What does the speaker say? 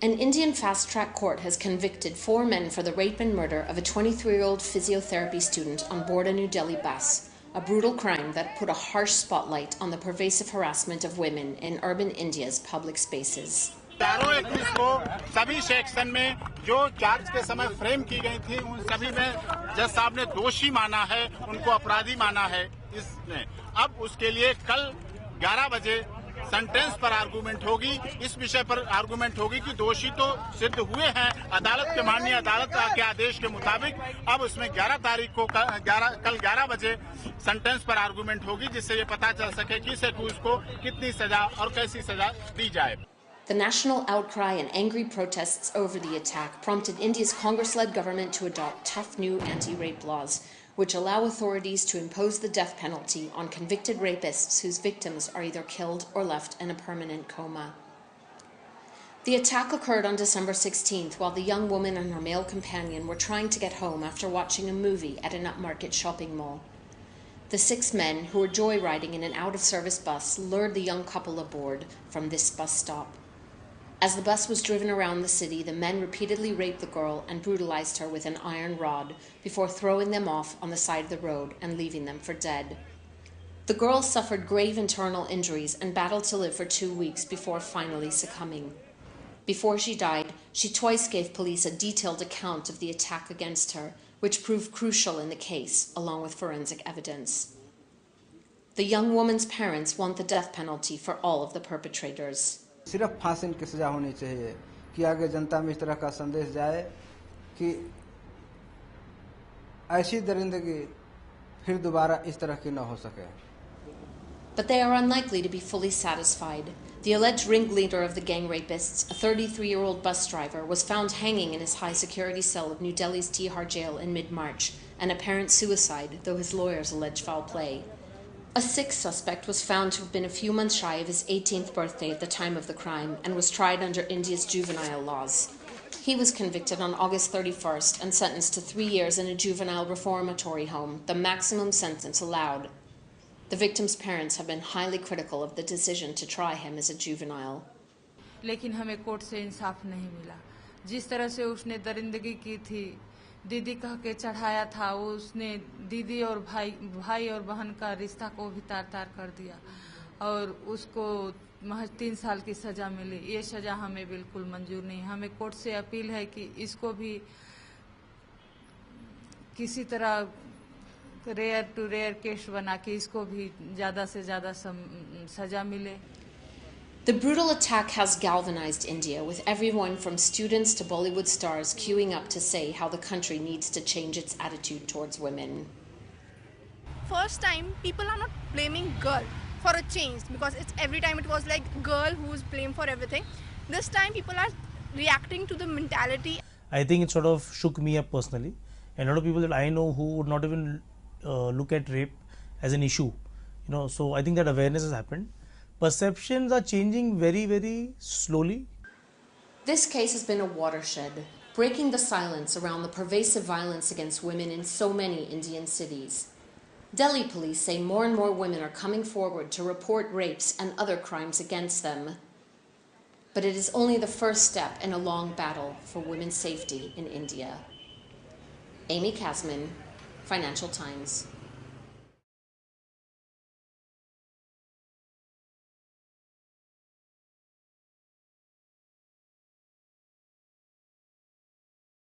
An Indian fast-track court has convicted 4 men for the rape and murder of a 23-year-old physiotherapy student on board a New Delhi bus, a brutal crime that put a harsh spotlight on the pervasive harassment of women in urban India's public spaces. चारों accused को सभी section में जो charge के समय frame की गई थी उन सभी में जज साहब ने दोषी माना है, उनको अपराधी माना है। इसमें अब उसके लिए कल 11 बजे सेंटेंस पर आर्गूमेंट होगी। इस विषय पर आर्गूमेंट होगी कि दोषी तो सिद्ध हुए हैं अदालत के माननीय अदालत के आदेश के मुताबिक। अब उसमें 11 तारीख को कल 11 बजे सेंटेंस पर आर्गूमेंट होगी, जिससे ये पता चल सके कि इस एक्यूज को कितनी सजा और कैसी सजा दी जाए। The national outcry and angry protests over the attack prompted India's Congress-led government to adopt tough new anti-rape laws, which allow authorities to impose the death penalty on convicted rapists whose victims are either killed or left in a permanent coma. The attack occurred on December 16th while the young woman and her male companion were trying to get home after watching a movie at an upmarket shopping mall. The 6 men who were joyriding in an out-of-service bus lured the young couple aboard from this bus stop. As the bus was driven around the city, the men repeatedly raped the girl and brutalized her with an iron rod before throwing them off on the side of the road and leaving them for dead. The girl suffered grave internal injuries and battled to live for 2 weeks before finally succumbing. Before she died, she twice gave police a detailed account of the attack against her, which proved crucial in the case, along with forensic evidence. The young woman's parents want the death penalty for all of the perpetrators. सिर्फ फांसी की सजा होनी चाहिए कि आगे जनता में इस तरह का संदेश जाए कि ऐसी दरिंदगी फिर दोबारा इस तरह की न हो सके. But they are unlikely to be fully satisfied. The alleged ringleader of the gang rapists, a 33-year-old bus driver, was found hanging in his high-security cell of New Delhi's Tihar jail in mid-March, an apparent suicide, though his lawyers allege foul play. A 6th suspect was found to have been a few months shy of his 18th birthday at the time of the crime and was tried under India's juvenile laws. He was convicted on August 31st and sentenced to 3 years in a juvenile reformatory home, the maximum sentence allowed. The victim's parents have been highly critical of the decision to try him as a juvenile. लेकिन हमें court से इंसाफ नहीं मिला। जिस तरह से उसने दरिंदगी की थी, दीदी कह के चढ़ाया था, उसने दीदी और भाई और बहन का रिश्ता को भी तार-तार कर दिया और उसको महज 3 साल की सजा मिली। ये सजा हमें बिल्कुल मंजूर नहीं। हमें कोर्ट से अपील है कि इसको भी किसी तरह रेयर टू रेयर केस बना के इसको भी ज़्यादा से ज़्यादा सजा मिले। The brutal attack has galvanized India, with everyone from students to Bollywood stars queuing up to say how the country needs to change its attitude towards women. First time, people are not blaming girl for a change, because every time it was like girl who was blamed for everything. This time, people are reacting to the mentality. I think it sort of shook me up personally, and a lot of people that I know who would not even look at rape as an issue, so I think that awareness has happened. Perceptions are changing very, very slowly. This case has been a watershed, breaking the silence around the pervasive violence against women in so many Indian cities. Delhi police say more and more women are coming forward to report rapes and other crimes against them. But it is only the first step in a long battle for women's safety in India. Amy Kazmin, Financial Times.